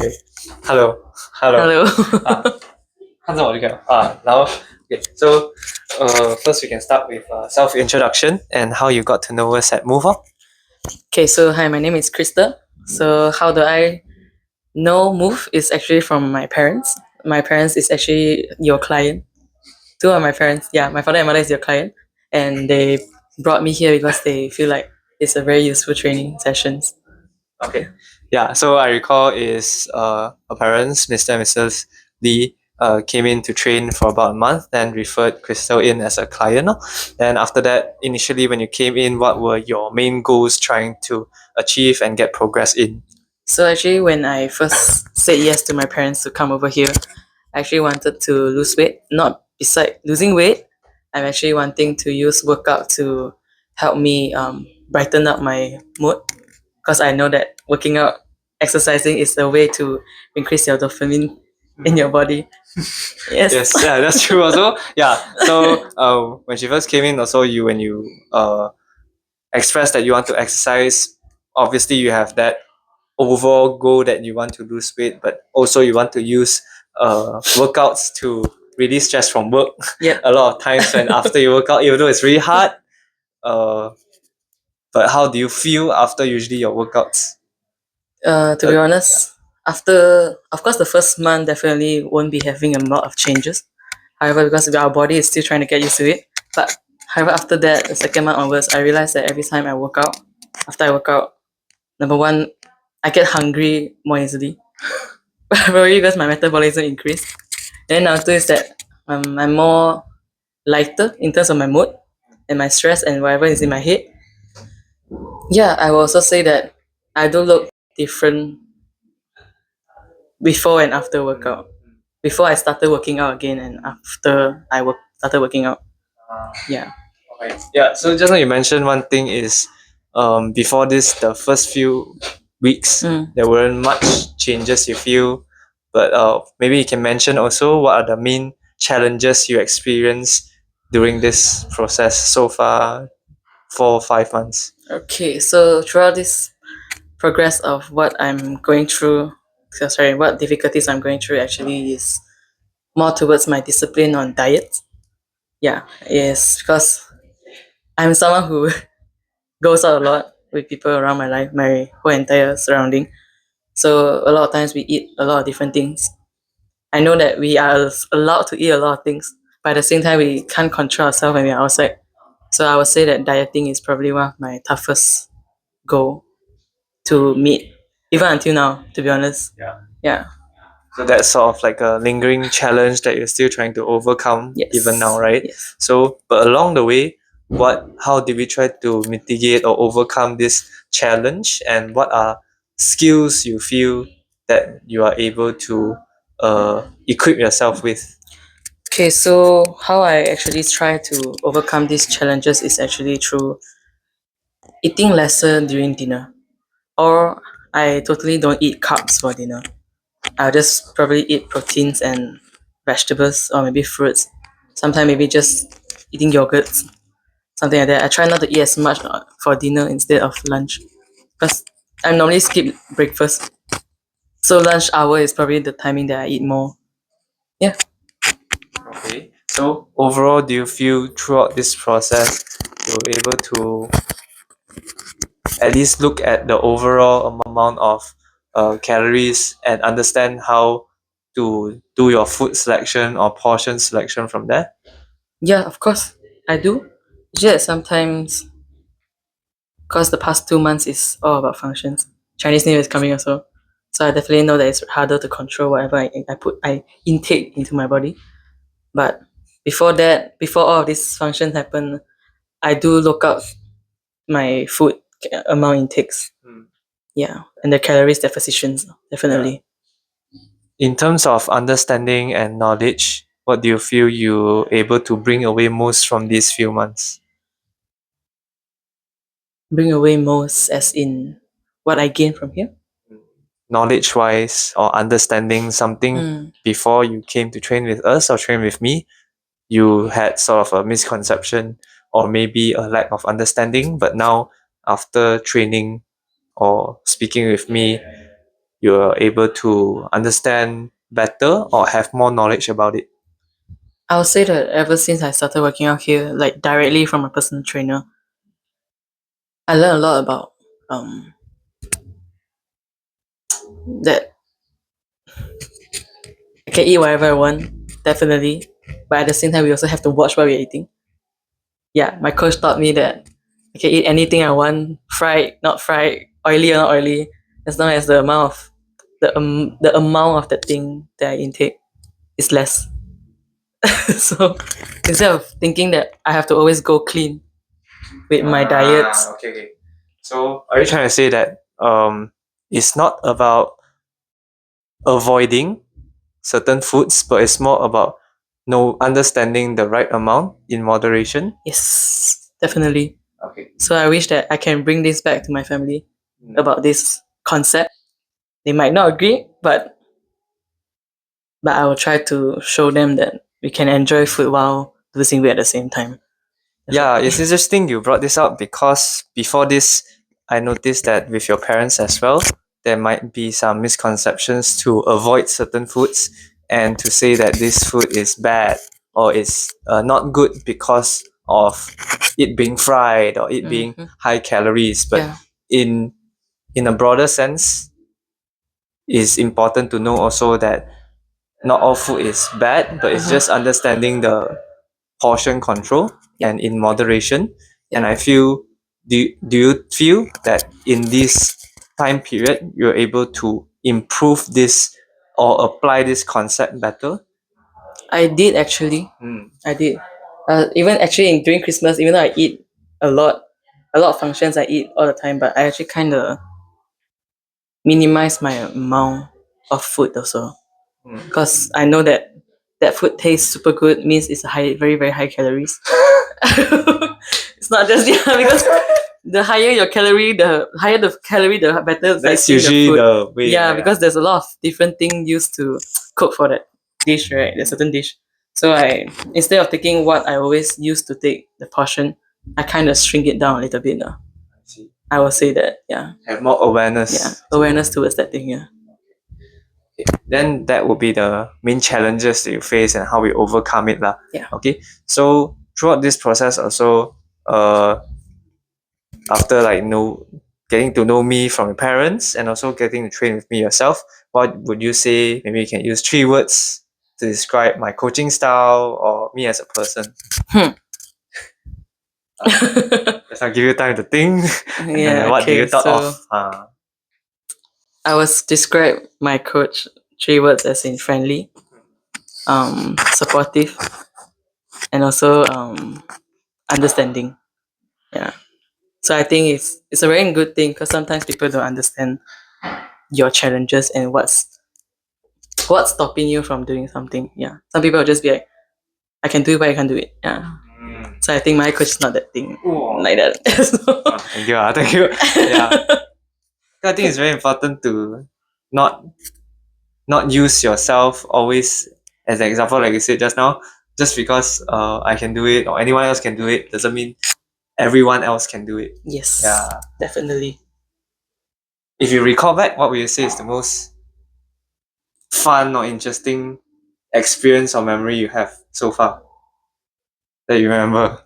Okay. Hello. Hello. Hello. 看着我就可以了。然后 okay. So, first we can start with self introduction and how you got to know us at Move On. Okay, so hi, my name is Krista. So how do I know Move is actually from my parents. My parents is actually your client. Two of my parents, yeah, my father and mother is your client, and they brought me here because they feel like it's a very useful training sessions. Okay. Yeah. So I recall is our parents, Mr. and Mrs. Lee, came in to train for about a month, then referred Crystal in as a client. Then after that, initially when you came in, what were your main goals trying to achieve and get progress in? So actually, when I first said yes to my parents to come over here, I actually wanted to lose weight. Not beside losing weight, I'm actually wanting to use workout to help me brighten up my mood, because I know that working out, exercising is a way to increase your dopamine in your body. Yes. Yes, yeah, that's true also. Yeah. So when she first came in, also when you expressed that you want to exercise, obviously you have that overall goal that you want to lose weight, but also you want to use workouts to release stress from work. Yeah. A lot of times when after you work out, even though it's really hard, uh, but how do you feel after usually your workouts? To be honest, after, of course, the first month definitely won't be having a lot of changes. However, because our body is still trying to get used to it. But however, after that, the second month onwards, I realized that every time I work out, after I work out, number one, I get hungry more easily. Probably because my metabolism increased. Then number two is that I'm more lighter in terms of my mood and my stress and whatever is in my head. Yeah, I will also say that I do look different before and after workout. Before I started working out again and after started working out. Yeah. Okay. Yeah. So just now you mentioned one thing is, before this, the first few weeks there weren't much changes you feel, but maybe you can mention also what are the main challenges you experienced during this process so far, 4 or 5 months. Okay, so throughout this progress of what I'm going through, what difficulties I'm going through actually is more towards my discipline on diet. Yeah, yes, because I'm someone who goes out a lot with people around my life, my whole entire surrounding. So a lot of times we eat a lot of different things. I know that we are allowed to eat a lot of things, but at the same time we can't control ourselves when we're outside. So I would say that dieting is probably one of my toughest goal to meet, even until now, to be honest. Yeah. So that's sort of like a lingering challenge that you're still trying to overcome Yes. even now, right? Yes. So, but along the way, how did we try to mitigate or overcome this challenge, and what are skills you feel that you are able to equip yourself with? Okay, so how I actually try to overcome these challenges is actually through eating lesser during dinner, or I totally don't eat carbs for dinner. I'll just probably eat proteins and vegetables or maybe fruits. Sometimes maybe just eating yogurts, something like that. I try not to eat as much for dinner instead of lunch, because I normally skip breakfast. So lunch hour is probably the timing that I eat more. Yeah. Okay. So overall, do you feel throughout this process you're able to at least look at the overall amount of calories and understand how to do your food selection or portion selection from there? Yeah, of course, I do. Just sometimes, because the past 2 months is all about functions. Chinese New Year is coming also. So I definitely know that it's harder to control whatever I intake into my body. But before that, before all of these functions happen, I do look up my food amount intakes. Yeah, and the calories deficiencies, definitely. In terms of understanding and knowledge, what do you feel you able to bring away most from these few months? Bring away most as in what I gain from here. Knowledge wise or understanding something before you came to train with us or train with me, you had sort of a misconception or maybe a lack of understanding, but now after training or speaking with me, you're able to understand better or have more knowledge about it? I would say that ever since I started working out here, like directly from a personal trainer, I learned a lot about that I can eat whatever I want, definitely. But at the same time, we also have to watch what we're eating. Yeah, my coach taught me that I can eat anything I want, fried, not fried, oily or not oily, as long as the amount of the amount of the thing that I intake is less. So instead of thinking that I have to always go clean with my diets, Okay. So are you trying to say that it's not about avoiding certain foods, but it's more about understanding the right amount in moderation? yes, definitely. Okay. So I wish that I can bring this back to my family about this concept. They might not agree, but I will try to show them that we can enjoy food while losing weight at the same time. Yeah, it's interesting you brought this up because before this, I noticed that with your parents as well, there might be some misconceptions to avoid certain foods and to say that this food is bad or is not good because of it being fried or it being high calories. But Yeah. in a broader sense, it's important to know also that not all food is bad, but it's just understanding the portion control and in moderation. And I feel, do you feel that in this time period you're able to improve this or apply this concept better? I did actually. I did. Even actually during Christmas, even though I eat a lot of functions I eat all the time, but I actually kind of minimize my amount of food also, because I know that food tastes super good means it's very very high calories. It's not just because the higher your calorie, the higher the calorie, the better That's tasting usually the food. the way. Yeah, because there's a lot of different things used to cook for that dish, right? There's certain dish. So I, instead of taking what I always used to take the portion, I kind of shrink it down a little bit now. I will say that, yeah. Have more awareness. Yeah, awareness towards that thing, yeah. Then that would be the main challenges that you face and how we overcome it lah. Yeah. Okay. So throughout this process also, after like getting to know me from your parents and also getting to train with me yourself, what would you say? Maybe you can use 3 words to describe my coaching style or me as a person. Let's not give you time to think. Yeah, What do okay, you thought so of? I was describe my coach 3 words as in friendly, supportive, and also understanding. Yeah. So I think it's a very good thing because sometimes people don't understand your challenges and what's stopping you from doing something. Yeah. Some people will just be like, I can do it, but I can't do it. Yeah. So I think my coach is not that thing like that. Thank you. Thank you. Yeah. I think it's very important to not use yourself always as an example, like you said just now. Just because I can do it or anyone else can do it doesn't mean everyone else can do it. Yes. Yeah. Definitely. If you recall back, what would you say is the most fun or interesting experience or memory you have so far that you remember?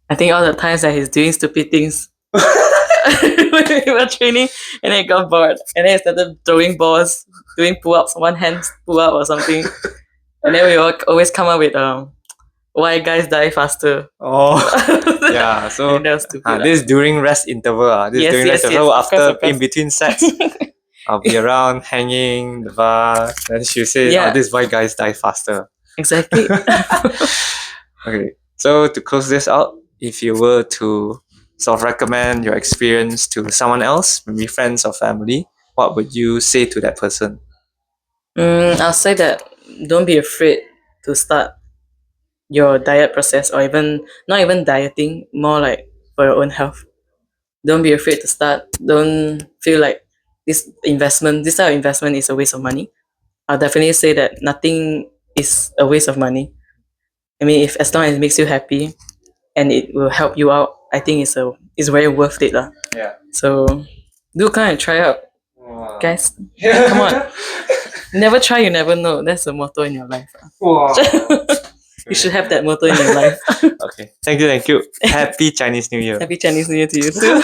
I think all the times that he's doing stupid things when we were training and then he got bored and then he started throwing balls, doing pull-ups, one hand pull-up or something. And then we will always come up with why guys die faster. Oh, yeah. So And that was stupid. this is during rest interval. This is Yes, during yes, rest yes, interval. of course, After of course. in between sets, I'll be around hanging the bar. Then she'll say, Yeah. "Oh, this is why guys die faster." Exactly. Okay. So to close this out, if you were to sort of recommend your experience to someone else, maybe friends or family, what would you say to that person? I'll say that don't be afraid to start your diet process, or even not even dieting, more like for your own health. Don't be afraid to start. Don't feel like this type of investment is a waste of money. I'll definitely say that nothing is a waste of money. I mean, if as long as it makes you happy and it will help you out, I think it's very worth it lah. Yeah. So Do come and try out, Wow. guys. Come on. Never try, you never know. That's the motto in your life. Wow. You should have that motto in your life. Okay. Thank you. Happy Chinese New Year. Happy Chinese New Year to you too.